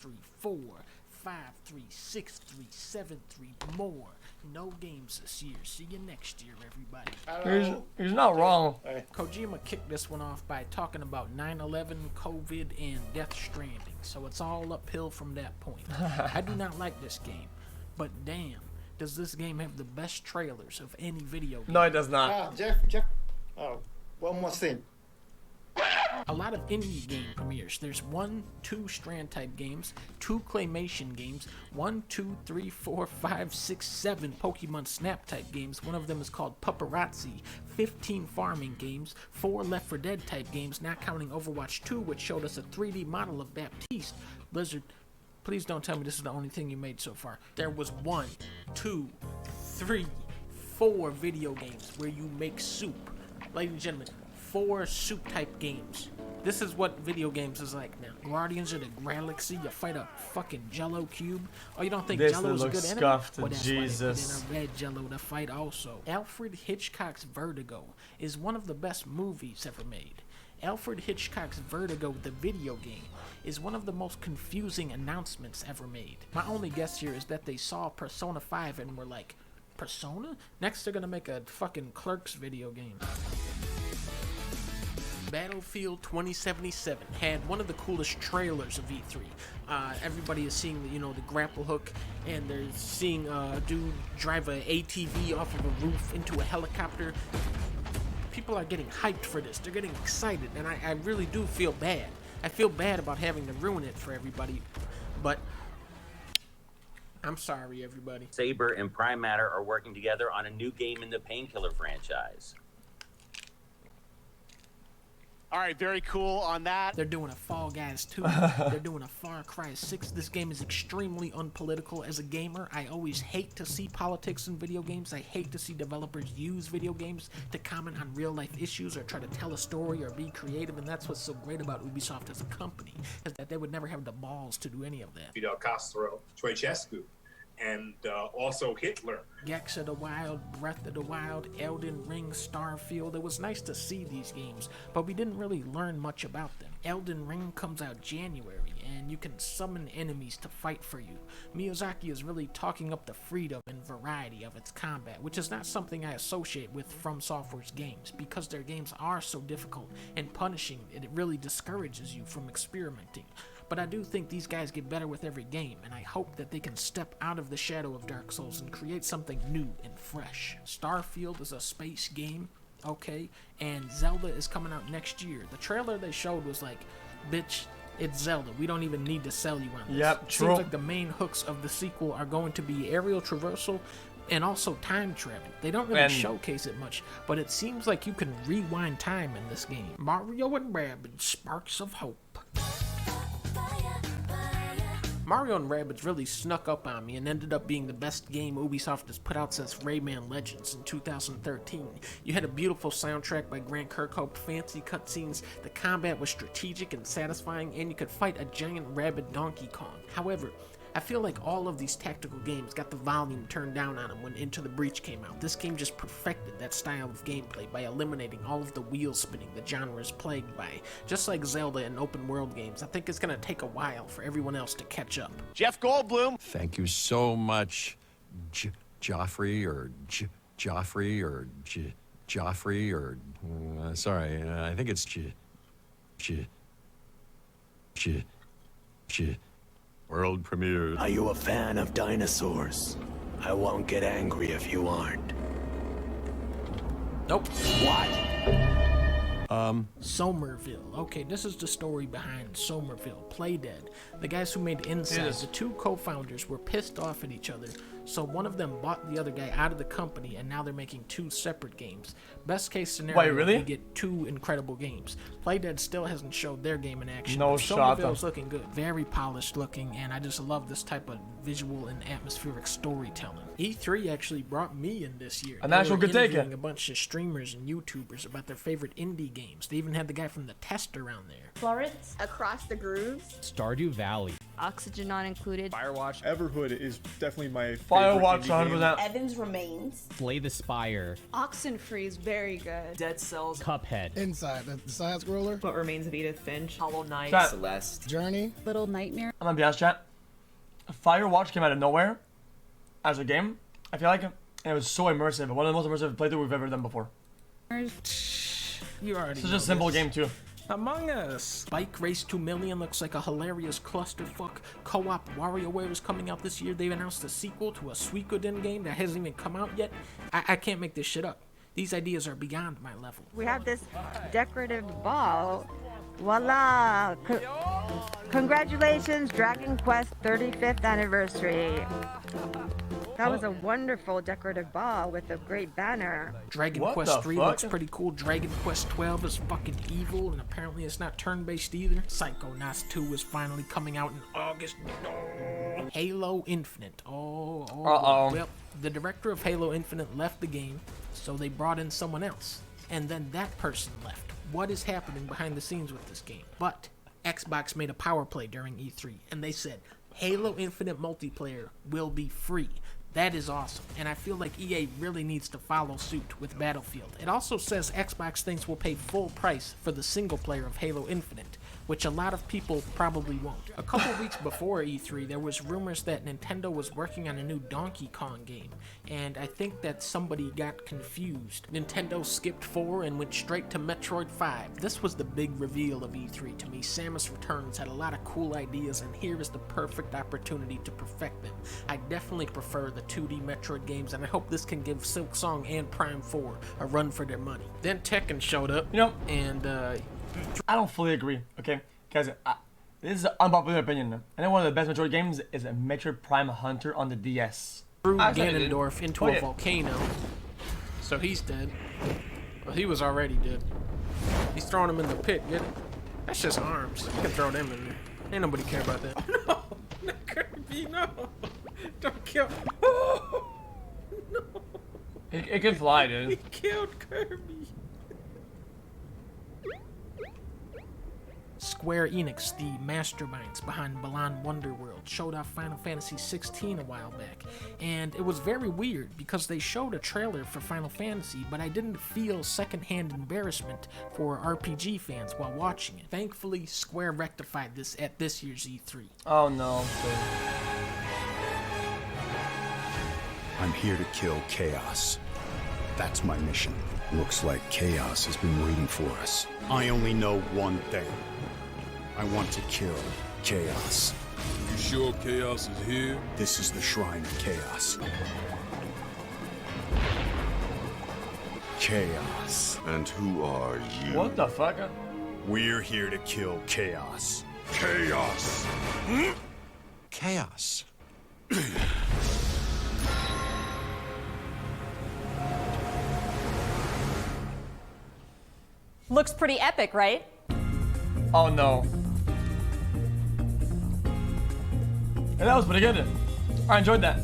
3, 4, 5, 3, 6, 3, 7, 3 more. No games this year. See you next year, everybody. He's not wrong. Kojima kicked this one off by talking about 9/11, COVID, and Death Stranding. So it's all uphill from that point. I do not like this game, but damn, does this game have the best trailers of any video game? No, it does not. Jeff. Oh, one more thing. A lot of indie game premieres. There's 1, 2 Strand type games, 2 claymation games, 1, 2, 3, 4, 5, 6, 7 Pokemon Snap type games. One of them is called Paparazzi. 15 farming games, 4 Left 4 Dead type games, not counting Overwatch 2, which showed us a 3D model of Baptiste. Blizzard, please don't tell me this is the only thing you made so far. There was 1, 2, 3, 4 video games where you make soup. Ladies and gentlemen, 4 soup type games. This is what video games is like now. Guardians of the Galaxy, you fight a fucking Jello cube. Oh, you don't think Jello is a good enemy? Well, that's Jesus. why they put in a red Jello to fight also. Alfred Hitchcock's Vertigo is one of the best movies ever made. Alfred Hitchcock's Vertigo, the video game, is one of the most confusing announcements ever made. My only guess here is that they saw Persona 5 and were like, Persona? Next they're gonna make a fucking Clerks video game. Battlefield 2077 had one of the coolest trailers of E3. Everybody is seeing the grapple hook, and they're seeing a dude drive a ATV off of a roof into a helicopter. People are getting hyped for this. They're getting excited, and I really do feel bad. I feel bad about having to ruin it for everybody, but I'm sorry, everybody. Saber and Prime Matter are working together on a new game in the Painkiller franchise. All right, very cool on that. They're doing a Fall Guys 2. They're doing a Far Cry 6. This game is extremely unpolitical. As a gamer, I always hate to see politics in video games. I hate to see developers use video games to comment on real-life issues or try to tell a story or be creative, and that's what's so great about Ubisoft as a company, is that they would never have the balls to do any of that. Fidel Castro, Ceausescu, and also Hitler. Gex of the Wild, Breath of the Wild, Elden Ring, Starfield. It was nice to see these games, but we didn't really learn much about them. Elden Ring comes out January, and you can summon enemies to fight for you. Miyazaki is really talking up the freedom and variety of its combat, which is not something I associate with From Software's games, because their games are so difficult and punishing, it really discourages you from experimenting. But I do think these guys get better with every game, and I hope that they can step out of the shadow of Dark Souls and create something new and fresh. Starfield is a space game, okay, and Zelda is coming out next year. The trailer they showed was like, bitch, it's Zelda. We don't even need to sell you on this. Yep, true. Seems like the main hooks of the sequel are going to be aerial traversal and also time travel. They don't really showcase it much, but it seems like you can rewind time in this game. Mario and Rabbids, Sparks of Hope. Mario and Rabbids really snuck up on me and ended up being the best game Ubisoft has put out since Rayman Legends in 2013. You had a beautiful soundtrack by Grant Kirkhope, fancy cutscenes, the combat was strategic and satisfying, and you could fight a giant rabid Donkey Kong. However, I feel like all of these tactical games got the volume turned down on them when Into the Breach came out. This game just perfected that style of gameplay by eliminating all of the wheel spinning the genre is plagued by. Just like Zelda and open world games, I think it's going to take a while for everyone else to catch up. Jeff Goldblum. Thank you so much, Joffrey, sorry, I think it's World premiere. Are you a fan of dinosaurs? I won't get angry if you aren't. Nope. What? Somerville. Okay, this is the story behind Somerville, Playdead. The guys who made Inside, the two co-founders were pissed off at each other, so one of them bought the other guy out of the company, and now they're making 2 separate games. Best case scenario, Wait, really? we get 2 incredible games. Playdead still hasn't showed their game in action. No shot. Somerville's looking good. Very polished looking, and I just love this type of visual and atmospheric storytelling. E3 actually brought me in this year. And that's what could take it. A bunch of streamers and YouTubers about their favorite indie games. They even had the guy from The Test around there. Florence, Across the Grooves, Stardew Valley, Oxygen Not Included, Firewatch. Everhood is definitely my favorite Firewatch 100%. Evans Remains. Slay the Spire. Oxenfree is very good. Dead Cells. Cuphead. Inside, the side scroller. What Remains of Edith Finch. Hollow Knight. Chat. Celeste. Journey. Little Nightmare. I'm gonna be honest, chat. Firewatch came out of nowhere as a game. I feel like, and it was so immersive. One of the most immersive playthroughs we've ever done before. You already Such know a simple this. game too. Among Us. Bike Race 2 Million looks like a hilarious clusterfuck. Co-op WarioWare is coming out this year. They've announced a sequel to a Suikoden game that hasn't even come out yet. I can't make this shit up. These ideas are beyond my level. We have this decorative ball. Voila! Congratulations, Dragon Quest 35th anniversary. That was a wonderful decorative ball with a great banner. Dragon What Quest the 3 fuck? looks pretty cool. Dragon Quest 12 is fucking evil, and apparently it's not turn-based either. Psychonauts 2 is finally coming out in August. Oh. Halo Infinite. Uh-oh. Well, the director of Halo Infinite left the game, so they brought in someone else. And then that person left. What is happening behind the scenes with this game? But Xbox made a power play during E3, and they said Halo Infinite multiplayer will be free. That is awesome, and I feel like EA really needs to follow suit with Battlefield. It also says Xbox thinks we'll pay full price for the single player of Halo Infinite, which a lot of people probably won't. A couple weeks before E3, there was rumors that Nintendo was working on a new Donkey Kong game, and I think that somebody got confused. Nintendo skipped 4 and went straight to Metroid 5. This was the big reveal of E3 to me. Samus Returns had a lot of cool ideas, and here is the perfect opportunity to perfect them. I definitely prefer the 2D Metroid games, and I hope this can give Silksong and Prime 4 a run for their money. Then Tekken showed up, You know, and I don't fully agree, okay? Guys, this is an unpopular opinion. I think one of the best Metroid games is a Metroid Prime Hunter on the DS. threw I said it did. Ganondorf into Play a it. volcano. So he's dead. Well, he was already dead. He's throwing him in the pit. Yeah, that's just arms. You can throw them in there. Ain't nobody care about that. Oh, no, not Kirby, no. Don't kill. Oh, no. It can fly, He dude. killed Kirby. Square Enix, the masterminds behind Balan Wonderworld, showed off Final Fantasy XVI a while back, and it was very weird because they showed a trailer for Final Fantasy, but I didn't feel secondhand embarrassment for RPG fans while watching it. Thankfully, Square rectified this at this year's E3. Oh no. I'm here to kill Chaos. That's my mission. Looks like Chaos has been waiting for us. I only know one thing. I want to kill Chaos. You sure Chaos is here? This is the Shrine of Chaos. Chaos. And who are you? What the fuck? We're here to kill Chaos. Chaos! Chaos. Looks pretty epic, right? Oh no. And that was pretty good. I enjoyed that.